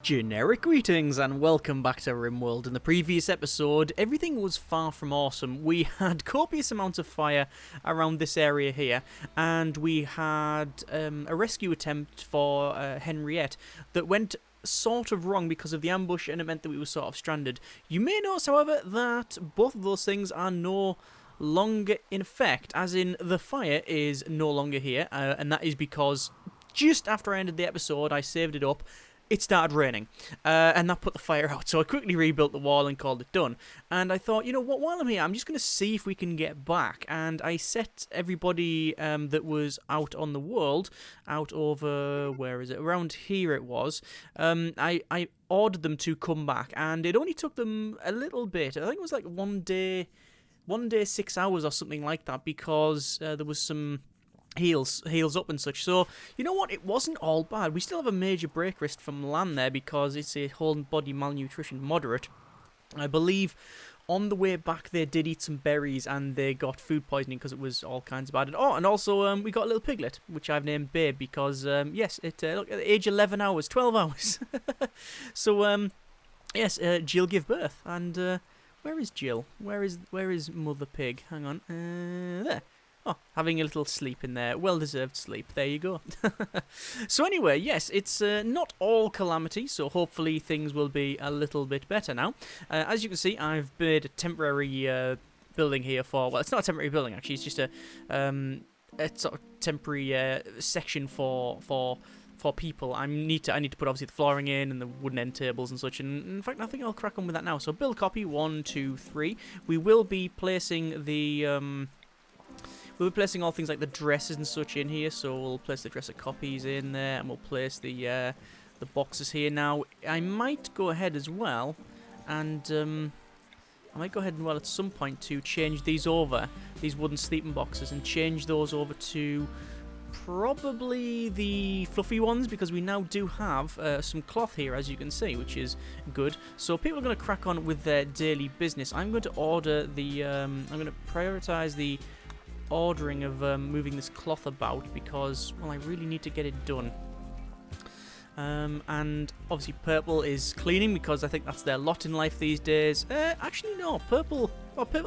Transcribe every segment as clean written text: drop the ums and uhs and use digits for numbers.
Generic greetings and welcome back to RimWorld. In the previous episode, everything was far from awesome. We had copious amounts of fire around this area here, and we had a rescue attempt for Henriette that went sort of wrong because of the ambush, and it meant that we were sort of stranded. You may notice, however, that both of those things are no longer in effect, as in the fire is no longer here, and that is because just after I ended the episode, I saved it up. It started raining, and that put the fire out, so I quickly rebuilt the wall and called it done. And I thought, you know what, while I'm here, I'm just going to see if we can get back, and I set everybody that was out on the world, out over, where is it, around here it was, I ordered them to come back, and it only took them a little bit. I think it was like one day 6 hours or something like that, because there was some heals up and such. So, you know what, it wasn't all bad. We still have a major break risk from land there because it's a whole body malnutrition moderate. I believe on the way back they did eat some berries and they got food poisoning because it was all kinds of bad. Oh, and also we got a little piglet, which I've named Babe because, yes, it look, at age 11 hours, 12 hours. So, yes, Jill gave birth. And where is Jill? Where is Mother Pig? Hang on. There. Oh, having a little sleep in there. Well-deserved sleep. There you go. So anyway, yes, it's not all calamity, so hopefully things will be a little bit better now. As you can see, I've made a temporary building here for... Well, it's not a temporary building, actually. It's just a sort of temporary section for people. I need to put, obviously, the flooring in and the wooden end tables and such. And in fact, I think I'll crack on with that now. So build copy 1, 2, 3. We will be placing the... We'll be placing all things like the dresses and such in here, so we'll place the dresser copies in there, and we'll place the boxes here. Now, I might go ahead as well, and at some point to change these over, these wooden sleeping boxes, and change those over to probably the fluffy ones, because we now do have some cloth here, as you can see, which is good. So people are going to crack on with their daily business. I'm going to order the, I'm going to prioritize the ordering of moving this cloth about because, well, I really need to get it done. And obviously purple is cleaning because I think that's their lot in life these days. Actually, no, purple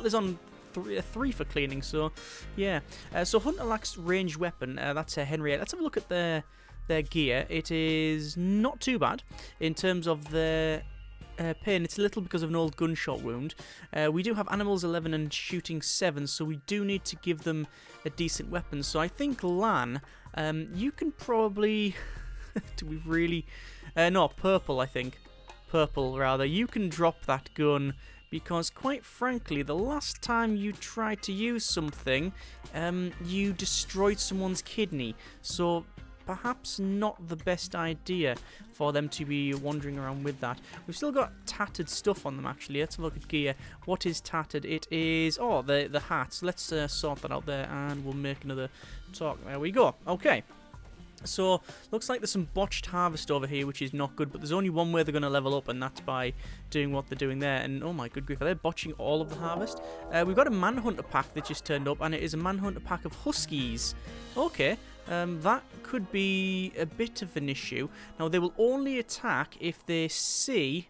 is on 3 for cleaning, so yeah. So Hunter lacks ranged weapon, that's Henriette. Let's have a look at their gear. It is not too bad in terms of their pain. It's a little because of an old gunshot wound. We do have animals 11 and shooting 7, so we do need to give them a decent weapon. So I think Lan, you can probably... do we really... no, purple, I think. Purple, rather. You can drop that gun because, quite frankly, the last time you tried to use something, you destroyed someone's kidney. So... perhaps not the best idea for them to be wandering around with that. We've still got tattered stuff on them, actually. Let's look at gear. What is tattered? It is... oh, the hats. Let's sort that out there, and we'll make another talk. There we go. Okay. So, looks like there's some botched harvest over here, which is not good, but there's only one way they're going to level up, and that's by doing what they're doing there. And, oh my good grief, are they botching all of the harvest? We've got a manhunter pack that just turned up, and it is a manhunter pack of huskies. Okay. That could be a bit of an issue. Now, they will only attack if they see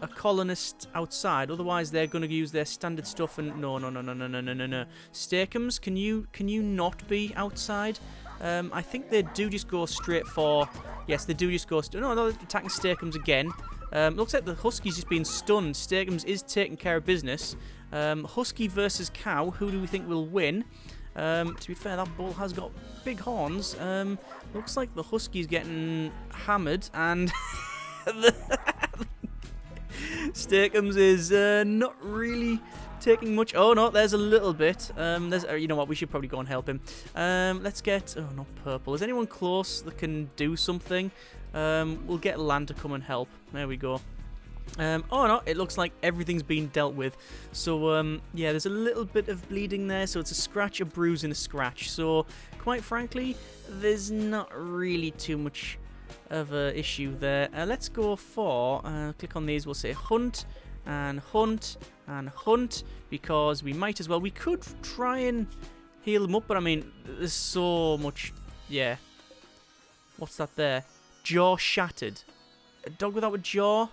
a colonist outside. Otherwise, they're going to use their standard stuff and... No. Steakums, can you not be outside? I think they do just go straight for... Yes, they do just go... No, they're attacking Steakums again. Looks like the Husky's just been stunned. Steakums is taking care of business. Husky versus cow. Who do we think will win? To be fair, that bull has got big horns. Looks like the Husky's getting hammered, and Steakums is not really taking much. Oh no, there's a little bit. You know what? We should probably go and help him. Let's get. Oh, not purple. Is anyone close that can do something? We'll get Lan to come and help. There we go. Oh no, it looks like everything's been dealt with. So, yeah, there's a little bit of bleeding there. So it's a scratch, a bruise, and a scratch. So, quite frankly, there's not really too much of an issue there. Let's go for, click on these, we'll say hunt, and hunt, and hunt, because we might as well. We could try and heal them up, but I mean, there's so much, yeah. What's that there? Jaw shattered. A dog without a jaw?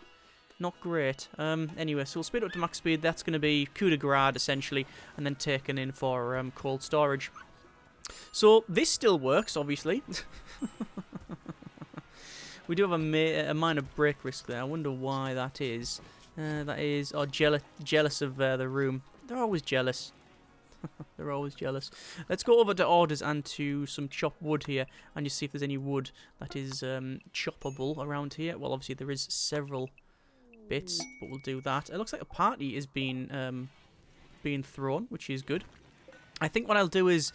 Not great. Anyway, so we'll speed up to max speed. That's going to be coup de grace, essentially, and then taken in for cold storage. So this still works, obviously. We do have a minor break risk there. I wonder why that is. Jealous of the room. They're always jealous. They're always jealous. Let's go over to orders and to some chopped wood here, and just see if there's any wood that is choppable around here. Well, obviously there is several bits, but we'll do that. It looks like a party is being thrown, which is good. I think what I'll do is,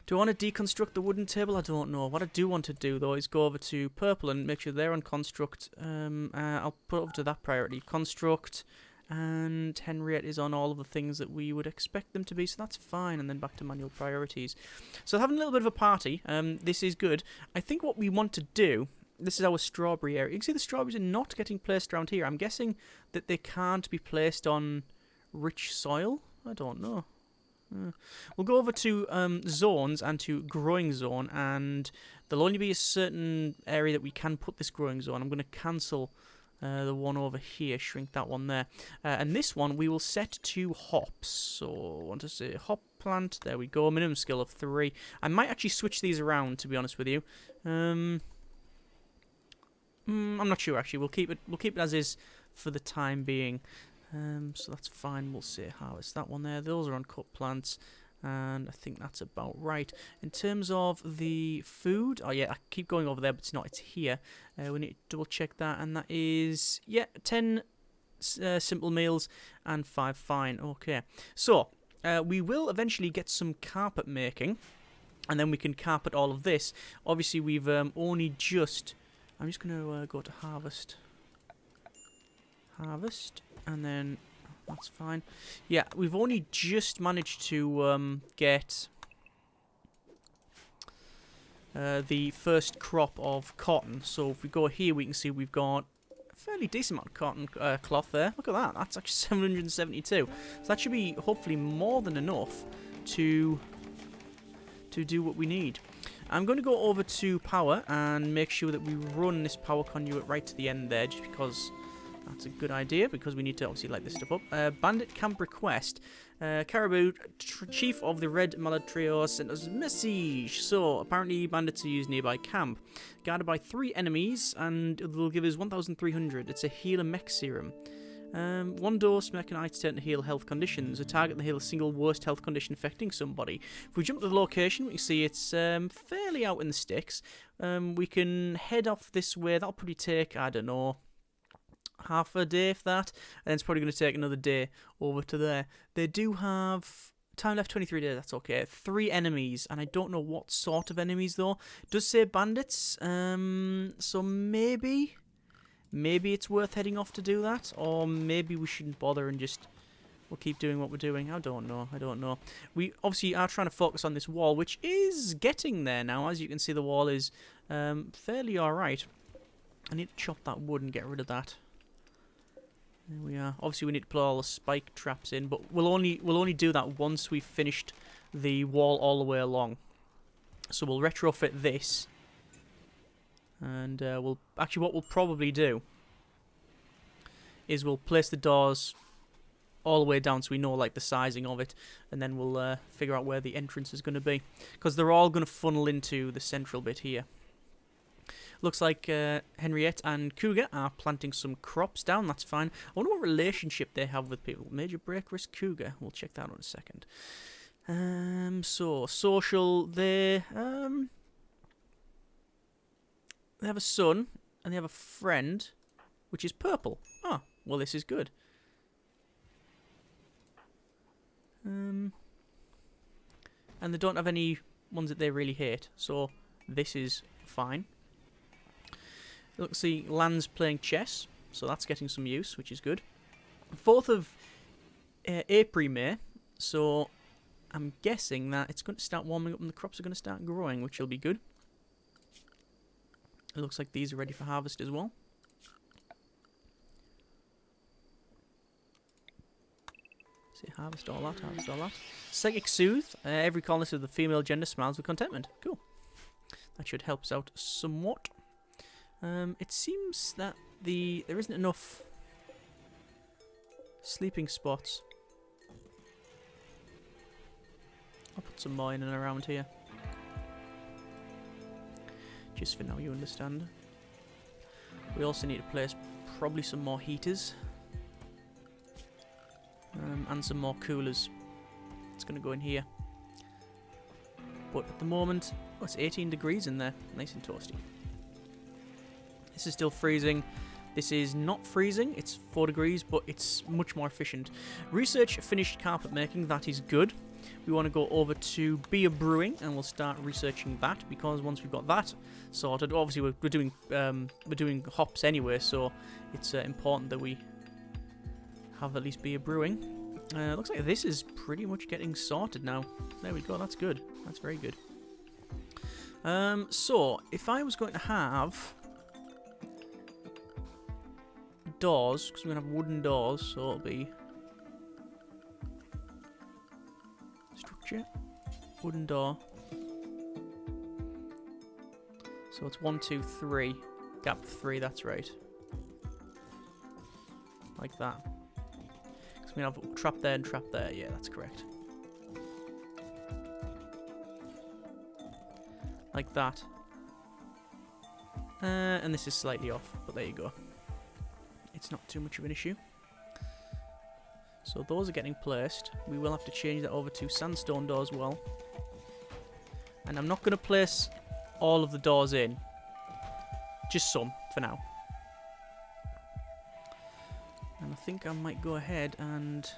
do I want to deconstruct the wooden table? I don't know. What I do want to do, though, is go over to purple and make sure they're on construct. I'll put it over to that priority. Construct, and Henriette is on all of the things that we would expect them to be, so that's fine. And then back to manual priorities. So having a little bit of a party. This is good. I think what we want to do, this is our strawberry area. You can see the strawberries are not getting placed around here. I'm guessing that they can't be placed on rich soil. I don't know. We'll go over to zones and to growing zone, and there'll only be a certain area that we can put this growing zone. I'm going to cancel the one over here, shrink that one there, and this one we will set to hops. So I want to say hop plant. There we go. Minimum skill of 3. I might actually switch these around, to be honest with you. I'm not sure actually. We'll keep it as is for the time being. So that's fine. We'll say harvest that one there. Those are on cut plants, and I think that's about right. In terms of the food, oh yeah, I keep going over there, but it's not. It's here. We need to double check that, and that is 10 simple meals and 5 fine. Okay, so we will eventually get some carpet making, and then we can carpet all of this. Obviously, we've only just. I'm just going to go to harvest. And then that's fine. Yeah, we've only just managed to get the first crop of cotton. So if we go here, we can see we've got a fairly decent amount of cotton cloth there. Look at that. That's actually 772. So that should be hopefully more than enough to do what we need. I'm going to go over to power and make sure that we run this power conduit right to the end there, just because that's a good idea, because we need to obviously light this stuff up. Bandit camp request. Caribou, chief of the Red Mallard Trio, sent us a message. So, apparently bandits are used nearby camp. Guarded by 3 enemies, and they'll give us 1,300. It's a healer mech serum. 1 dose, mechanized turn to heal health conditions. A target to heal a single worst health condition affecting somebody. If we jump to the location, we can see it's fairly out in the sticks. We can head off this way. That'll probably take, I don't know, half a day, if that, and it's probably going to take another day over to there. They do have time left, 23 days. That's okay. 3 enemies, and I don't know what sort of enemies though. It does say bandits, so maybe it's worth heading off to do that, or maybe we shouldn't bother and just we'll keep doing what we're doing. I don't know. We obviously are trying to focus on this wall, which is getting there now. As you can see, the wall is fairly alright. I need to chop that wood and get rid of that. There we are. Obviously, we need to put all the spike traps in, but we'll only do that once we've finished the wall all the way along. So we'll retrofit this, and what we'll probably do is we'll place the doors all the way down so we know like the sizing of it, and then we'll figure out where the entrance is going to be, because they're all going to funnel into the central bit here. Looks like Henriette and Cougar are planting some crops down. That's fine. I wonder what relationship they have with people. Major break risk Cougar. We'll check that out in a second. So social. They have a son and they have a friend, which is purple. Oh, well, this is good. And they don't have any ones that they really hate, so this is fine. Looks like Land's playing chess, so that's getting some use, which is good. 4th of April, May, so I'm guessing that it's going to start warming up and the crops are going to start growing, which will be good. It looks like these are ready for harvest as well. See, harvest all that. Psychic Soothe. Every colonist of the female gender smiles with contentment. Cool. That should help us out somewhat. It seems that there isn't enough sleeping spots. I'll put some more in and around here. Just for now, you understand. We also need to place probably some more heaters. And some more coolers. It's going to go in here. But at the moment, oh, it's 18 degrees in there. Nice and toasty. This is still freezing. This is not freezing. It's 4 degrees, but it's much more efficient. Research finished carpet making. That is good. We want to go over to beer brewing, and we'll start researching that, because once we've got that sorted, obviously we're doing hops anyway, so it's important that we have at least beer brewing. Looks like this is pretty much getting sorted now. There we go. That's good. That's very good. So if I was going to have doors, because we're going to have wooden doors, so it'll be structure, wooden door. So it's 1, 2, 3, gap 3, that's right. Like that. Because we have a trap there and trap there, yeah, that's correct. Like that. And this is slightly off, but there you go. It's not too much of an issue. So those are getting placed. We will have to change that over to sandstone doors as well. And I'm not going to place all of the doors in. Just some, for now. And I think I might go ahead and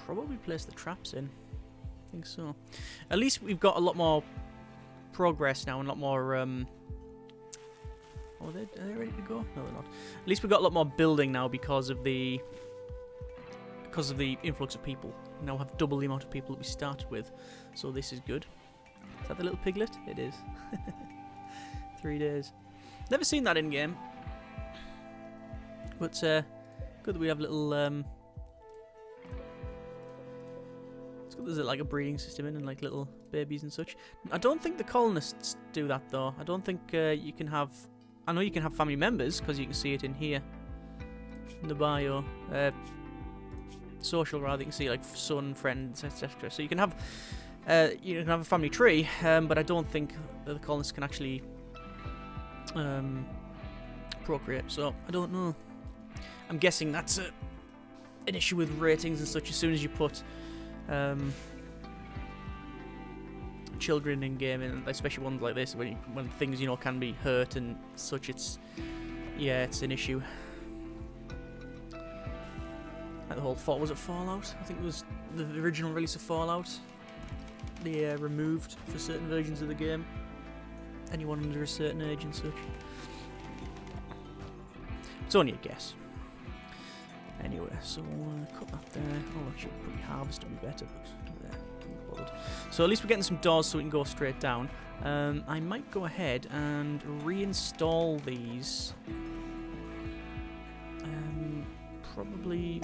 probably place the traps in. I think so. At least we've got a lot more progress now and a lot more... Oh, are they ready to go? No, they're not. At least we've got a lot more building now because of the influx of people. We now have double the amount of people that we started with, so this is good. Is that the little piglet? It is. 3 days. Never seen that in game, but good that we have little. It's good there's like a breeding system in and like little babies and such. I don't think the colonists do that though. I don't think you can have. I know you can have family members because you can see it in here, in the bio. Social, rather, you can see like son, friends, etc. So you can have a family tree, but I don't think that the colonists can actually procreate. So I don't know. I'm guessing that's an issue with ratings and such. As soon as you put children in game, and especially ones like this, when things can be hurt and such, it's an issue. Like the whole was it Fallout? I think it was the original release of Fallout. They removed for certain versions of the game anyone under a certain age and such. It's only a guess. Anyway, so we'll cut that there. Oh, actually, probably harvest would be better, but there, not bothered. So at least we're getting some doors so we can go straight down. I might go ahead and reinstall these. Probably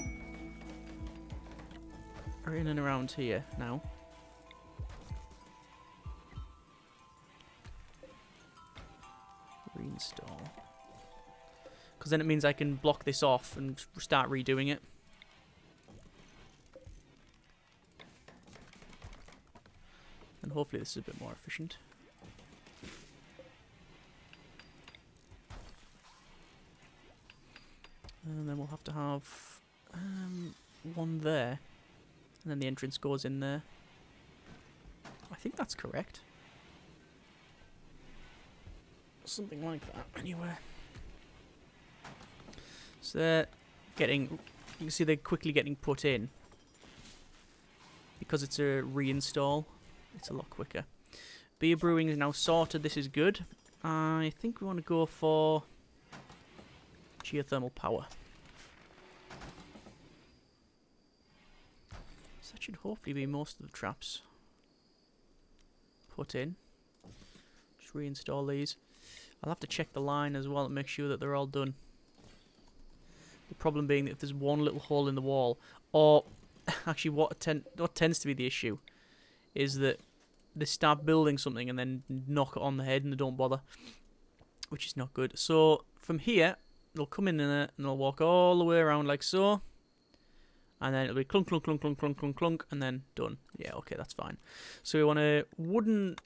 are in and around here now. Reinstall. Because then it means I can block this off and start redoing it. And hopefully this is a bit more efficient. And then we'll have to have one there. And then the entrance goes in there. I think that's correct. Something like that, anyway. So they're getting... You can see they're quickly getting put in. Because it's a reinstall, it's a lot quicker. Beer brewing is now sorted. This is good. I think we want to go for geothermal power. So that should hopefully be most of the traps put in. Just reinstall these. I'll have to check the line as well and make sure that they're all done. The problem being that if there's one little hole in the wall, or actually what tends to be the issue is that they start building something and then knock it on the head and they don't bother. which is not good. So from here, it'll come in there and it'll walk all the way around like so. And then it'll be clunk, clunk, clunk, clunk, clunk, clunk, clunk, and then done. Yeah, okay, that's fine. So we want a wooden...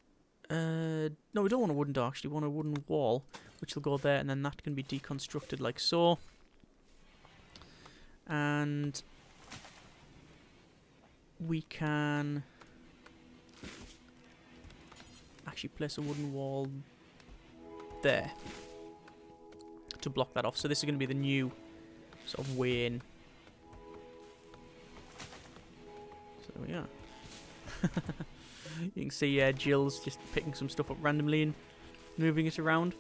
no, we don't want a wooden door, actually. We want a wooden wall, which will go there, and then that can be deconstructed like so. And we can actually place a wooden wall there to block that off. So this is going to be the new sort of way in. So there we are. You can see Jill's just picking some stuff up randomly and moving it around,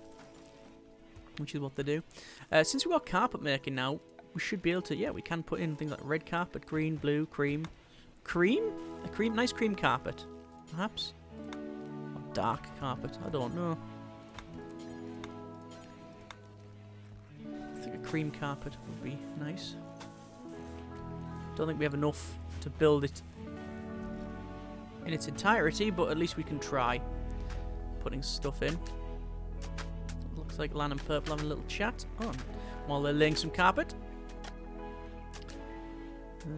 which is what they do. Since we've got carpet making now, we should be able to, yeah, we can put in things like red carpet, green, blue, cream. Cream? Nice cream carpet, perhaps? Or dark carpet, I don't know. I think a cream carpet would be nice. Don't think we have enough to build it in its entirety, but at least we can try putting stuff in. Looks like Lan and Purple having a little chat while they're laying some carpet.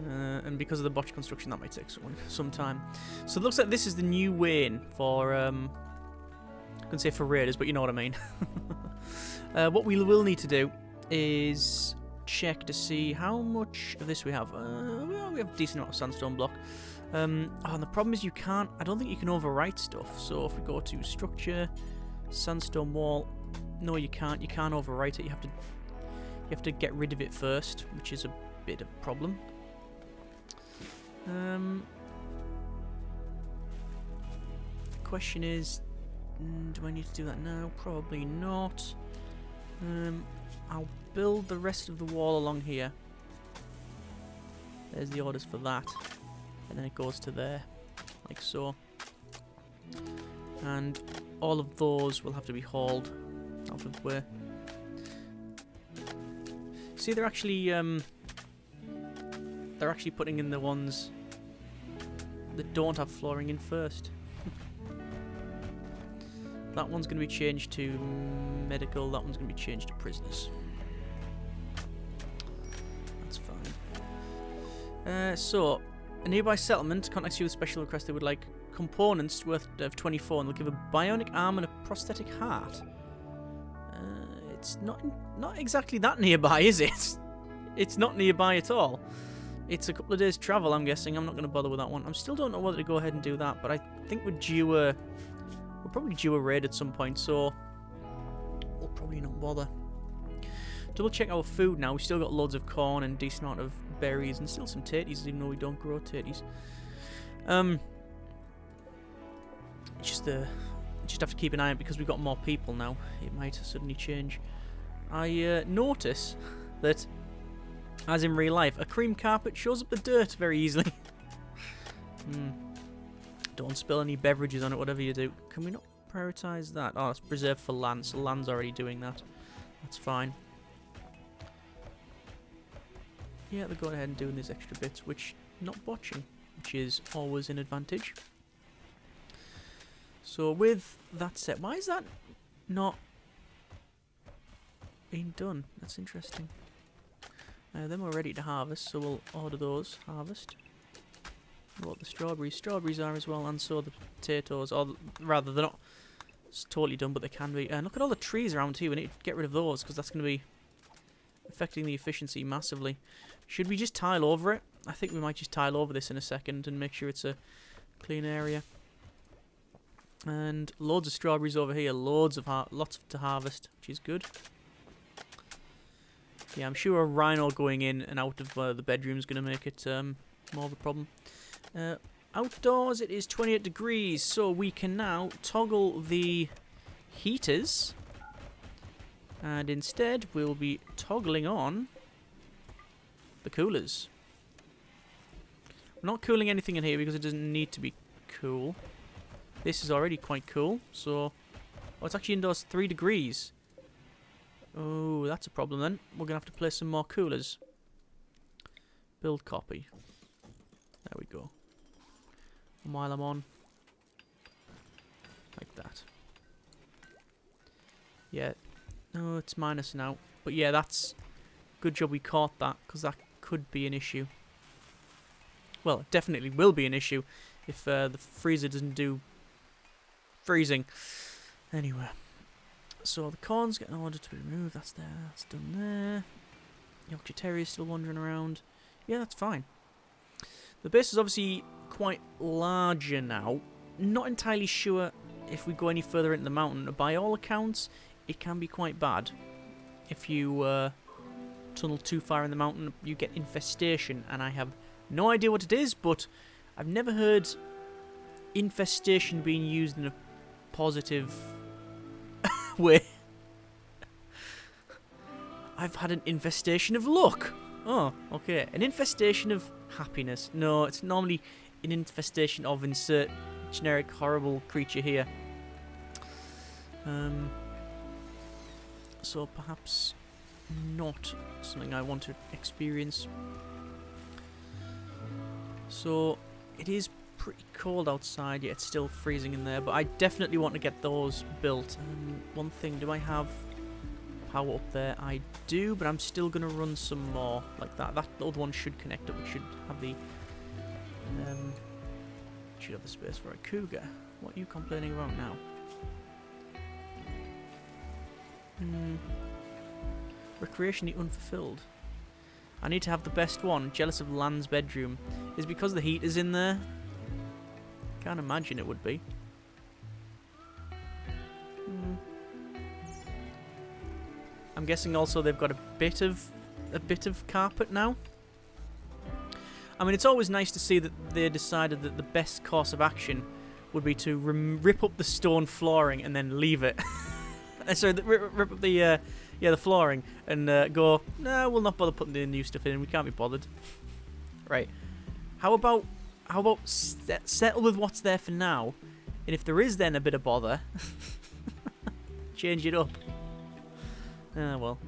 And because of the botch construction, that might take some time. So it looks like this is the new way in for, I couldn't say for raiders, but you know what I mean. What we will need to do is check to see how much of this we have. Well, we have a decent amount of sandstone block. And the problem is I don't think you can overwrite stuff. So if we go to structure, sandstone wall, no, you can't overwrite it. You have to get rid of it first, which is a bit of a problem. The question is, do I need to do that now? Probably not. I'll build the rest of the wall along here. There's the orders for that. And then it goes to there, like so. And all of those will have to be hauled out of the way. See, they're actually putting in the ones that don't have flooring in first. That one's going to be changed to medical. That one's going to be changed to prisoners. That's fine. So, a nearby settlement contacts you with special request. They would like components worth of 24, and they'll give a bionic arm and a prosthetic heart. It's not exactly that nearby, is it? It's not nearby at all. It's a couple of days' travel, I'm guessing. I'm not going to bother with that one. I still don't know whether to go ahead and do that, but I think we're probably due a raid at some point, so we'll probably not bother. Double check our food now. We've still got loads of corn and a decent amount of berries and still some taties, even though we don't grow taties. Just have to keep an eye on it because we've got more people now. It might suddenly change. I notice that, as in real life, a cream carpet shows up the dirt very easily. Don't spill any beverages on it, whatever you do. Can we not prioritise that? Oh, it's preserved for land, so land's already doing that. That's fine. Yeah, they're going ahead and doing these extra bits, which not botching, which is always an advantage. So with that set, why is that not being done? That's interesting. Then we're ready to harvest, so we'll order those. Harvest. What the strawberries? Strawberries are as well, and so the potatoes. Or rather, they're not totally done, but they can be. And look at all the trees around here. We need to get rid of those because that's going to be affecting the efficiency massively. Should we just tile over it? I think we might just tile over this in a second and make sure it's a clean area. And loads of strawberries over here. Lots to harvest, which is good. Yeah, I'm sure a rhino going in and out of the bedroom is going to make it more of a problem. Outdoors it is 28 degrees, so we can now toggle the heaters. And instead we'll be toggling on the coolers. We're not cooling anything in here because it doesn't need to be cool. This is already quite cool, so... Oh, it's actually indoors 3 degrees. Oh, that's a problem then. We're going to have to place some more coolers. Build copy. There we go. And while I'm on... Like that. Yeah, No, it's minus now. But yeah, that's... Good job we caught that, because that could be an issue. Well, it definitely will be an issue if the freezer doesn't do freezing. Anyway. So the corn's getting ordered to be removed. That's there. That's done there. Yorkshire Terrier's still wandering around. Yeah, that's fine. The base is obviously quite larger now. Not entirely sure if we go any further into the mountain. By all accounts, it can be quite bad. If you tunnel too far in the mountain, you get infestation. And I have no idea what it is, but I've never heard infestation being used in a positive way. I've had an infestation of luck. Oh, okay. An infestation of happiness. No, it's normally an infestation of insert generic horrible creature here. So perhaps not something I want to experience. So it is pretty cold outside. Yeah, it's still freezing in there, but I definitely want to get those built. One thing, do I have power up there? I do, but I'm still going to run some more like that. That other one should connect up. It should have the space for a cougar. What are you complaining about now? Recreationally unfulfilled. I need to have the best one. Jealous of Land's bedroom. Is it because the heat is in there? Can't imagine it would be. I'm guessing also they've got a bit of carpet now. I mean, it's always nice to see that they decided that the best course of action would be to rip up the stone flooring and then leave it. Sorry, rip up the flooring and go, no, we'll not bother putting the new stuff in. We can't be bothered. Right. How about settle with what's there for now, and if there is then a bit of bother, change it up. Ah, well.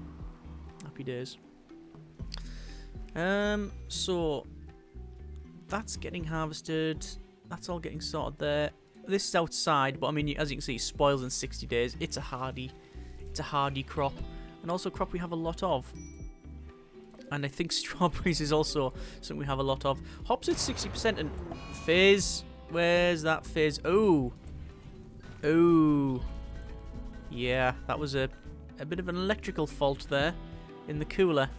Happy days. So that's getting harvested. That's all getting sorted there. This is outside, but I mean, as you can see, it spoils in 60 days. It's a hardy crop, and also a crop we have a lot of. And I think strawberries is also something we have a lot of. Hops at 60%, and fizz. Where's that fizz? Oh, yeah, that was a bit of an electrical fault there in the cooler.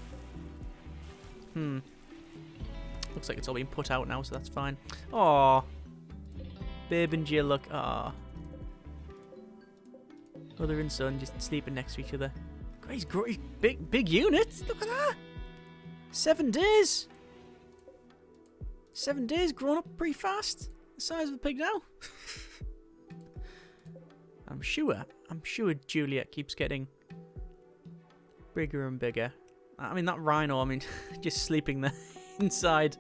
Looks like it's all been put out now, so that's fine. Aww. Babe and Jill, look. Aww. Mother and son just sleeping next to each other. God, he's big unit. Look at that. 7 days. 7 days, grown up pretty fast. The size of a pig now. I'm sure Juliet keeps getting bigger and bigger. I mean, that rhino, I mean, just sleeping there inside.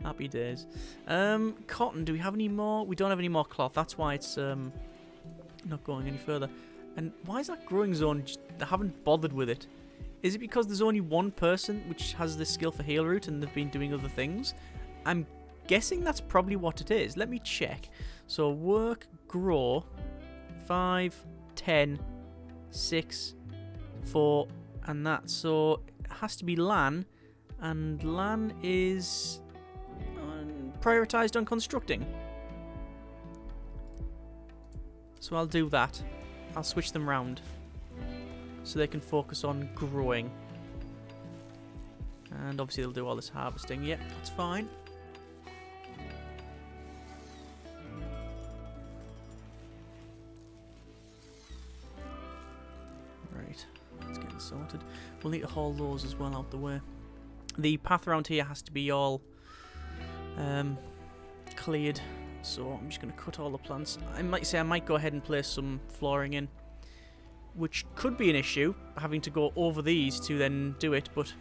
Happy days. Cotton, do we have any more? We don't have any more cloth. That's why it's not going any further. And why is that growing zone? They haven't bothered with it. Is it because there's only one person which has the skill for heal root and they've been doing other things? I'm guessing that's probably what it is. Let me check. So work, grow, 5, 10, 6, 4, and that. So it has to be LAN, and LAN is prioritized on constructing. So I'll do that. I'll switch them round so they can focus on growing. And obviously they'll do all this harvesting. Yep, that's fine. Right, let's get it sorted. We'll need to haul those as well out the way. The path around here has to be all cleared, so I'm just going to cut all the plants. I might go ahead and place some flooring in, which could be an issue, having to go over these to then do it, but...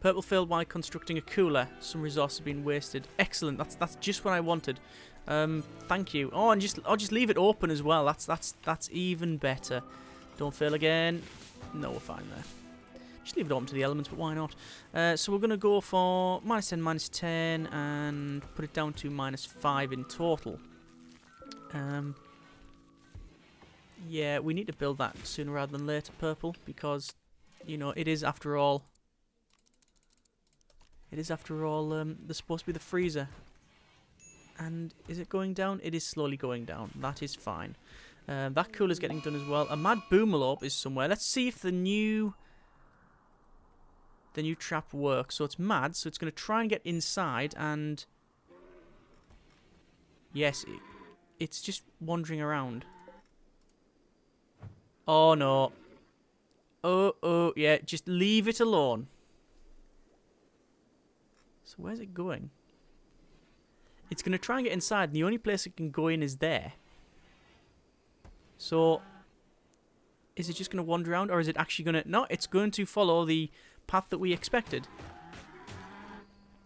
Purple failed while constructing a cooler. Some resources have been wasted. Excellent, that's just what I wanted. Thank you. Oh, and I'll just leave it open as well. That's even better. Don't fail again. No, we're fine there. Just leave it open to the elements, but why not? So we're going to go for -10, -10, and put it down to -5 in total. Yeah, we need to build that sooner rather than later, purple, because, you know, it is after all... It is after all, there's supposed to be the freezer. And is it going down? It is slowly going down. That is fine. That cooler's getting done as well. A mad boomalorp is somewhere. Let's see if the new trap works. So it's mad, so it's going to try and get inside, and... Yes, it's just wandering around. Oh, no. Oh, yeah, just leave it alone. So where's it going? It's going to try and get inside, and the only place it can go in is there. So, is it just going to wander around, or is it actually going to... No, it's going to follow the path that we expected.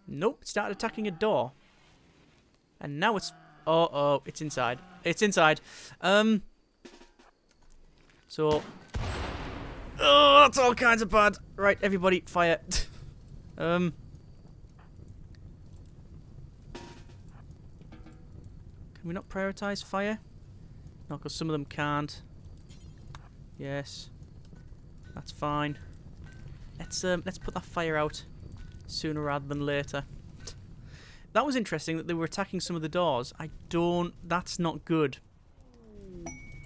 Nope, it started attacking a door. And now it's... Oh, it's inside. It's inside. So... Oh, that's all kinds of bad. Right, everybody, fire. Can we not prioritize fire? No, because some of them can't. Yes. That's fine. Let's put that fire out sooner rather than later. That was interesting that they were attacking some of the doors. That's not good.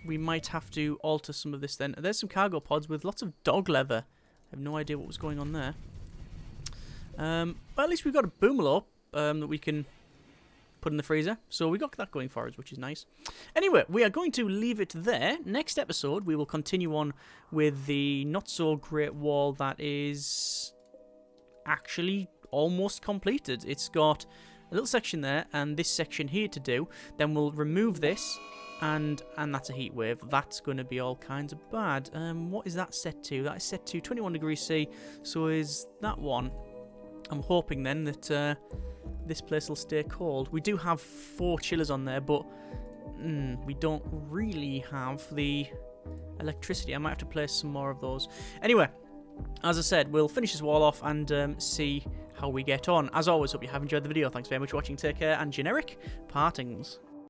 We might have to alter some of this then. There's some cargo pods with lots of dog leather. I have no idea what was going on there. But at least we've got a boomalorp that we can put in the freezer. So we got that going for us, which is nice. Anyway, we are going to leave it there. Next episode, we will continue on with the not-so-great wall that is actually almost completed. It's got a little section there and this section here to do. Then we'll remove this, and that's a heat wave. That's going to be all kinds of bad. What is that set to? That is set to 21 degrees C. So is that one. I'm hoping then that this place will stay cold. We do have 4 chillers on there, but we don't really have the electricity. I might have to place some more of those. Anyway, as I said, we'll finish this wall off and see how we get on. As always, hope you have enjoyed the video. Thanks very much for watching. Take care, and generic partings.